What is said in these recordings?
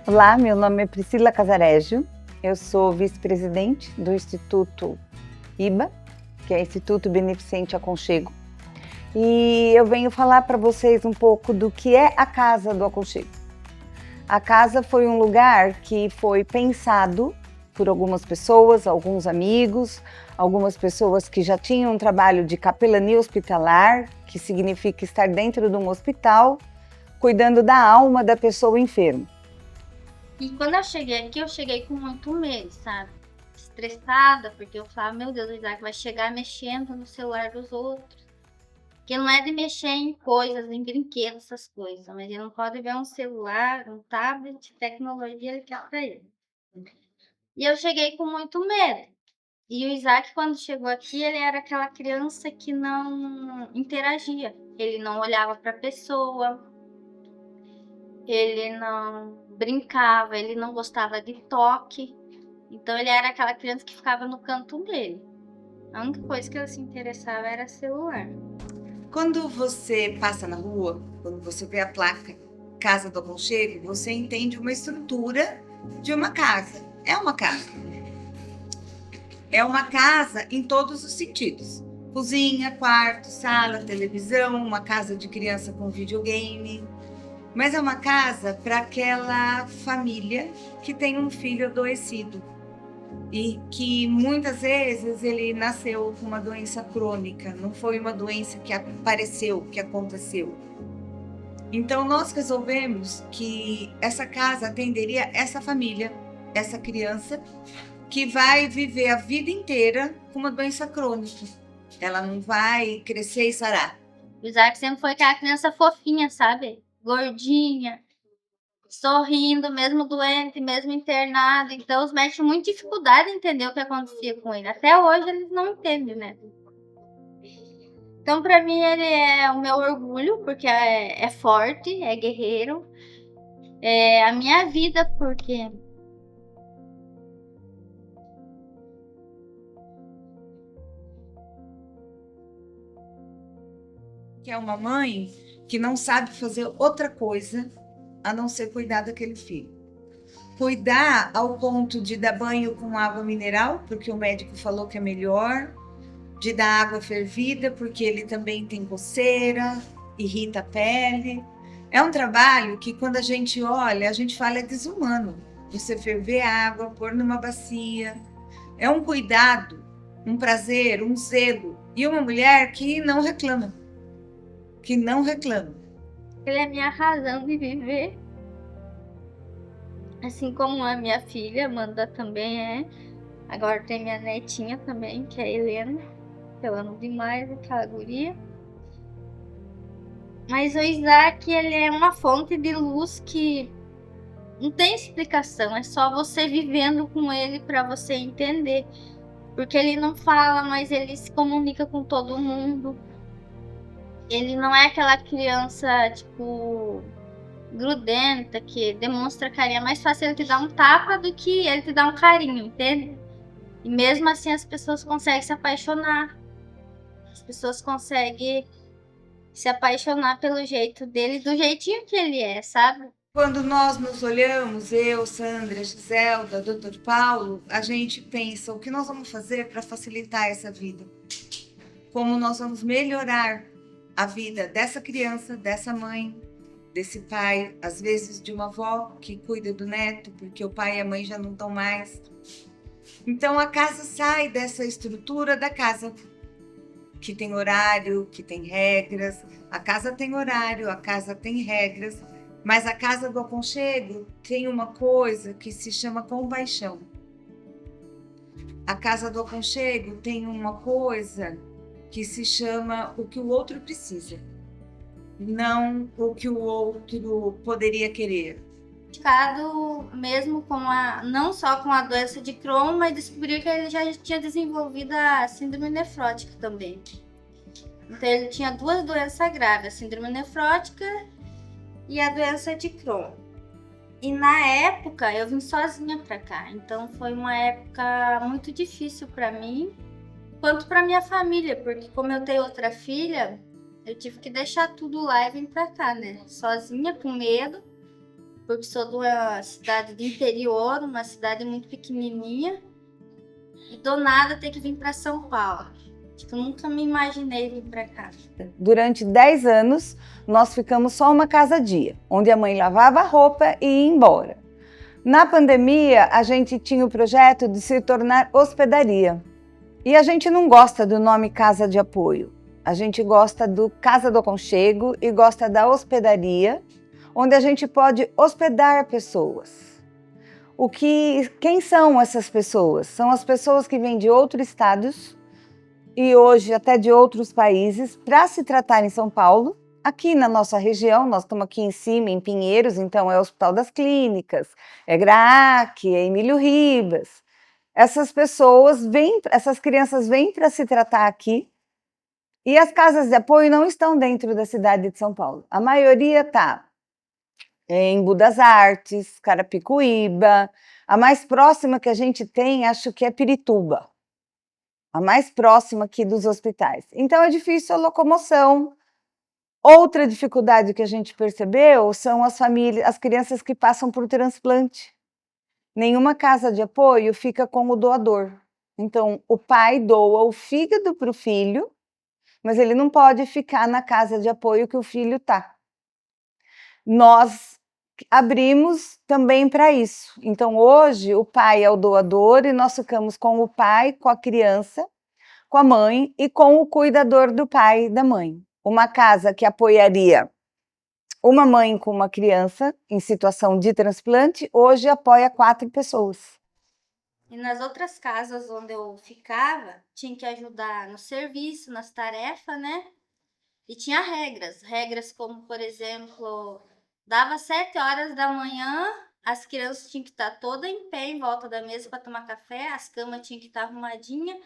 Olá, meu nome é Priscila Casarégio, eu sou vice-presidente do Instituto IBA, que é Instituto Beneficente Aconchego, e eu venho falar para vocês um pouco do que é a Casa do Aconchego. A casa foi um lugar que foi pensado por algumas pessoas, alguns amigos, algumas pessoas que já tinham um trabalho de capelania hospitalar, que significa estar dentro de um hospital, cuidando da alma da pessoa enferma. E quando eu cheguei aqui, eu cheguei com muito medo, sabe? Estressada, porque eu falava, meu Deus, o Isaac vai chegar mexendo no celular dos outros. Que não é de mexer em coisas, em brinquedos, essas coisas. Mas ele não pode ver um celular, um tablet, tecnologia, ele quer pra ele. E eu cheguei com muito medo. E o Isaac, quando chegou aqui, ele era aquela criança que não interagia. Ele não olhava pra pessoa, ele não brincava, ele não gostava de toque. Então ele era aquela criança que ficava no canto dele. A única coisa que ele se interessava era celular. Quando você passa na rua, quando você vê a placa Casa do Aconchego, você entende uma estrutura de uma casa. É uma casa. É uma casa em todos os sentidos. Cozinha, quarto, sala, televisão, uma casa de criança com videogame. Mas é uma casa para aquela família que tem um filho adoecido e que muitas vezes ele nasceu com uma doença crônica, não foi uma doença que apareceu, que aconteceu. Então nós resolvemos que essa casa atenderia essa família, essa criança que vai viver a vida inteira com uma doença crônica. Ela não vai crescer e sarar. O Isaac sempre foi aquela criança fofinha, sabe? Gordinha, sorrindo, mesmo doente, mesmo internado. Então os médicos tinham muita dificuldade em entender o que acontecia com ele. Até hoje eles não entendem, né? Então pra mim ele é o meu orgulho, porque é forte, é guerreiro. É a minha vida, porque que é uma mãe que não sabe fazer outra coisa a não ser cuidar daquele filho. Cuidar ao ponto de dar banho com água mineral, porque o médico falou que é melhor, de dar água fervida, porque ele também tem coceira, irrita a pele. É um trabalho que quando a gente olha, a gente fala é desumano. Você ferver água, pôr numa bacia. É um cuidado, um prazer, um zelo. E uma mulher que não reclama. Que não reclama. ele é a minha razão de viver. Assim como a minha filha, Amanda, também é. Agora tem minha netinha também, que é a Helena. Eu amo demais aquela guria. Mas o Isaac, ele é uma fonte de luz que não tem explicação. É só você vivendo com ele para você entender. Porque ele não fala, mas ele se comunica com todo mundo. Ele não é aquela criança, tipo, grudenta, que demonstra carinho. É mais fácil ele te dar um tapa do que ele te dar um carinho, entende? E mesmo assim as pessoas conseguem se apaixonar. As pessoas conseguem se apaixonar pelo jeito dele, do jeitinho que ele é, sabe? Quando nós nos olhamos, eu, Sandra, Giselda, Dr. Paulo, a gente pensa o que nós vamos fazer para facilitar essa vida. Como nós vamos melhorar a vida dessa criança, dessa mãe, desse pai, às vezes de uma avó que cuida do neto, porque o pai e a mãe já não estão mais. Então a casa sai dessa estrutura da casa, que tem horário, que tem regras. A casa tem horário, a casa tem regras, mas a Casa do Aconchego tem uma coisa que se chama compaixão. A Casa do Aconchego tem uma coisa que se chama o que o outro precisa, não o que o outro poderia querer. diagnosticado mesmo com não só com a doença de Crohn, mas descobriu que ele já tinha desenvolvido a síndrome nefrótica também. Então ele tinha 2 doenças graves, a síndrome nefrótica e a doença de Crohn. E na época eu vim sozinha para cá, então foi uma época muito difícil para mim, quanto para minha família, porque como eu tenho outra filha, eu tive que deixar tudo lá e vir para cá, né? Sozinha, com medo, porque sou de uma cidade do interior, uma cidade muito pequenininha, e do nada ter que vir para São Paulo. Eu nunca me imaginei vir para cá. Durante 10 anos, nós ficamos só uma casa-dia, onde a mãe lavava a roupa e ia embora. Na pandemia, a gente tinha o projeto de se tornar hospedaria. E a gente não gosta do nome Casa de Apoio. A gente gosta do Casa do Aconchego e gosta da hospedaria, onde a gente pode hospedar pessoas. Quem são essas pessoas? São as pessoas que vêm de outros estados e hoje até de outros países para se tratar em São Paulo. Aqui na nossa região, nós estamos aqui em cima, em Pinheiros, então é o Hospital das Clínicas, é GRAAC, é Emílio Ribas. Essas crianças vêm para se tratar aqui e as casas de apoio não estão dentro da cidade de São Paulo. A maioria está em Budas Artes, Carapicuíba. A mais próxima que a gente tem, acho que é Pirituba. A mais próxima aqui dos hospitais. Então é difícil a locomoção. Outra dificuldade que a gente percebeu são as crianças que passam por transplante. Nenhuma casa de apoio fica com o doador. Então o pai doa o fígado para o filho, mas ele não pode ficar na casa de apoio que o filho está. Nós abrimos também para isso. Então hoje o pai é o doador e nós ficamos com o pai, com a criança, com a mãe e com o cuidador do pai e da mãe. Uma casa que apoiaria uma mãe com uma criança em situação de transplante, hoje apoia 4 pessoas. E nas outras casas onde eu ficava, tinha que ajudar no serviço, nas tarefas, né? E tinha regras como, por exemplo, dava 7 horas da manhã, as crianças tinham que estar todas em pé em volta da mesa para tomar café, as camas tinham que estar arrumadinhas.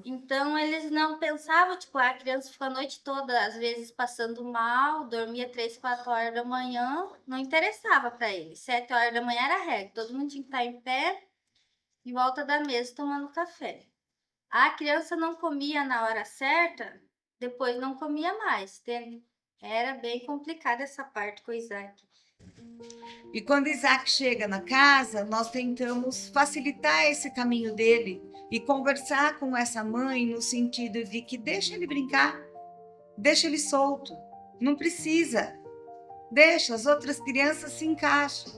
Então eles não pensavam, tipo, a criança ficou a noite toda, às vezes passando mal, dormia 3, 4 horas da manhã, não interessava para eles. 7 horas da manhã era regra, todo mundo tinha que estar em pé, em volta da mesa, tomando café. A criança não comia na hora certa, depois não comia mais, entende? Era bem complicada essa parte com o Isaac. E quando Isaac chega na casa, nós tentamos facilitar esse caminho dele e conversar com essa mãe no sentido de que deixa ele brincar, deixa ele solto, não precisa, deixa, as outras crianças se encaixam.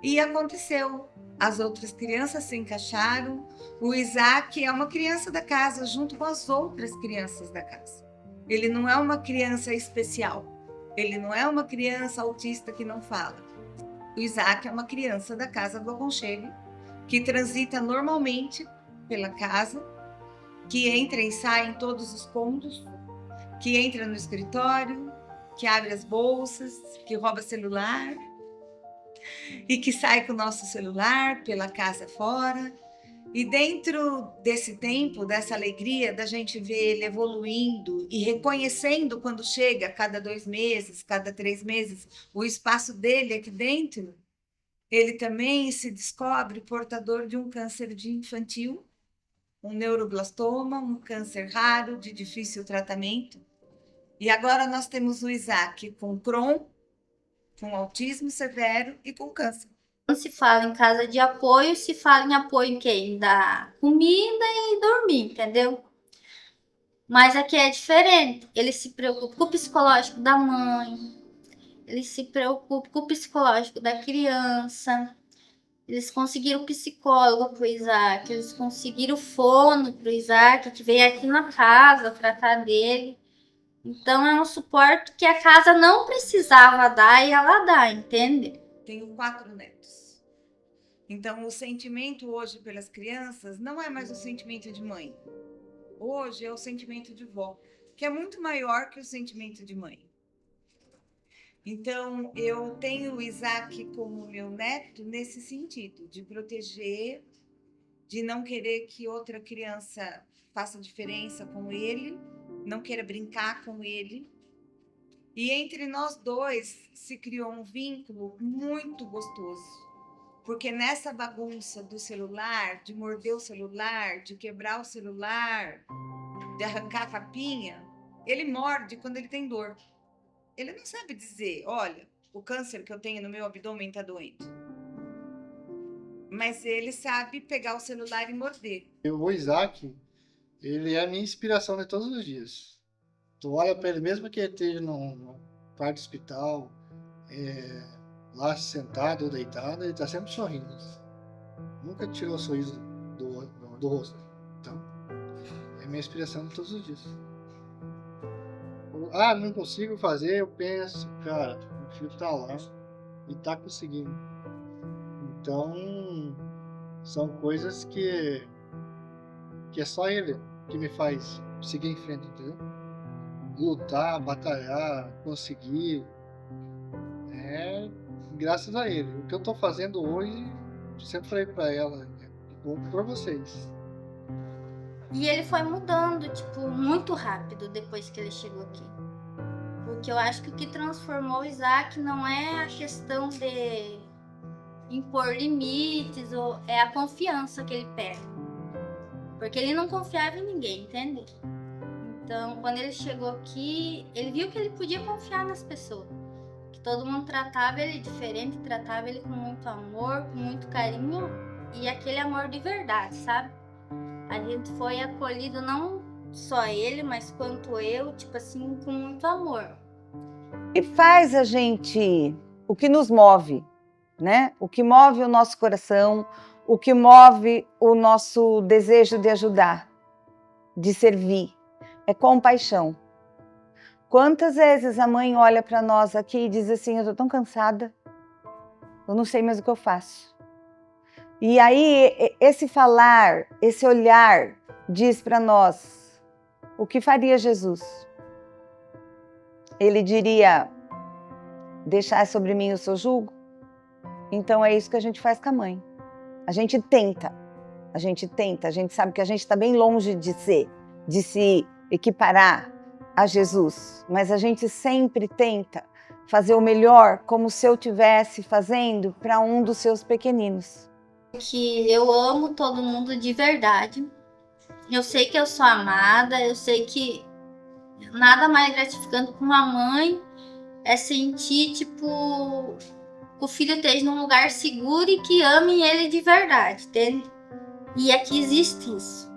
E aconteceu, as outras crianças se encaixaram, o Isaac é uma criança da casa junto com as outras crianças da casa. Ele não é uma criança especial, ele não é uma criança autista que não fala. O Isaac é uma criança da Casa do Aconchego, que transita normalmente pela casa, que entra e sai em todos os cômodos, que entra no escritório, que abre as bolsas, que rouba celular e que sai com o nosso celular pela casa fora. E dentro desse tempo, dessa alegria da gente ver ele evoluindo e reconhecendo quando chega a cada 2 meses, cada 3 meses, o espaço dele aqui dentro, ele também se descobre portador de um câncer infantil, um neuroblastoma, um câncer raro, de difícil tratamento. E agora nós temos o Isaac com Crohn, com autismo severo e com câncer. Quando se fala em casa de apoio, se fala em apoio em quem? Da comida e dormir, entendeu? Mas aqui é diferente. Ele se preocupa com o psicológico da mãe, ele se preocupa com o psicológico da criança. Eles conseguiram psicólogo pro Isaac, eles conseguiram fono pro Isaac, que veio aqui na casa tratar dele. Então é um suporte que a casa não precisava dar e ela dá, entende? Tenho 4 netos. Então, o sentimento hoje pelas crianças não é mais o sentimento de mãe. Hoje é o sentimento de vó, que é muito maior que o sentimento de mãe. Então, eu tenho o Isaac como meu neto nesse sentido, de proteger, de não querer que outra criança faça diferença com ele, não queira brincar com ele. E entre nós dois se criou um vínculo muito gostoso. Porque nessa bagunça do celular, de morder o celular, de quebrar o celular, de arrancar a capinha, ele morde quando ele tem dor. Ele não sabe dizer, olha, o câncer que eu tenho no meu abdômen está doendo. Mas ele sabe pegar o celular e morder. O Isaac, ele é a minha inspiração de todos os dias. Tu olha para ele, mesmo que ele esteja no quarto do hospital, lá sentado ou deitado, ele está sempre sorrindo. Nunca tirou o sorriso do rosto. Então, é a minha inspiração de todos os dias. Não consigo fazer, eu penso, cara, o filho tá lá e tá conseguindo. Então, são coisas que é só ele que me faz seguir em frente, entendeu? Lutar, batalhar, conseguir. É graças a ele. O que eu tô fazendo hoje, sempre falei pra ela, é bom por vocês. E ele foi mudando, tipo, muito rápido depois que ele chegou aqui. Porque eu acho que o que transformou o Isaac não é a questão de impor limites, ou é a confiança que ele pega. Porque ele não confiava em ninguém, entende? Então, quando ele chegou aqui, ele viu que ele podia confiar nas pessoas. Que todo mundo tratava ele diferente, tratava ele com muito amor, com muito carinho. E aquele amor de verdade, sabe? A gente foi acolhido, não só ele, mas quanto eu, tipo assim, com muito amor. E faz a gente, o que nos move, né? O que move o nosso coração, o que move o nosso desejo de ajudar, de servir, é compaixão. Quantas vezes a mãe olha para nós aqui e diz assim, eu tô tão cansada, eu não sei mais o que eu faço. E aí, esse falar, esse olhar, diz para nós, o que faria Jesus? Ele diria, deixar sobre mim o seu jugo? Então é isso que a gente faz com a mãe. A gente tenta, a gente sabe que a gente está bem longe de se equiparar a Jesus, mas a gente sempre tenta fazer o melhor como se eu estivesse fazendo para um dos seus pequeninos. Que eu amo todo mundo de verdade. Eu sei que eu sou amada, eu sei que nada mais gratificante para uma mãe é sentir, tipo, o filho esteja num lugar seguro e que ame ele de verdade, entende? E aqui existe isso.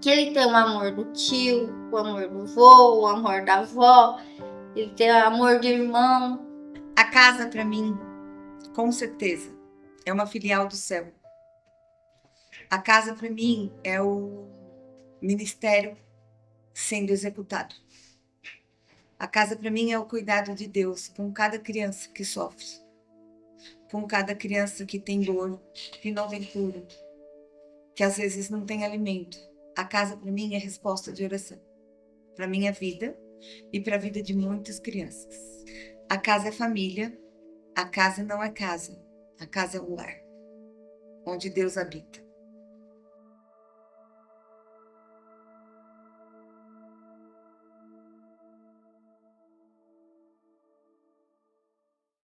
Que ele tem o amor do tio, o amor do vô, o amor da avó, ele tem o amor do irmão. A casa, para mim, com certeza, é uma filial do céu. A casa, para mim, é o ministério sendo executado. A casa, para mim, é o cuidado de Deus com cada criança que sofre, com cada criança que tem dor, que não tem cura, que às vezes não tem alimento. A casa, para mim, é resposta de oração. Para minha vida e para a vida de muitas crianças. A casa é família, a casa não é casa. A casa é um lar, onde Deus habita.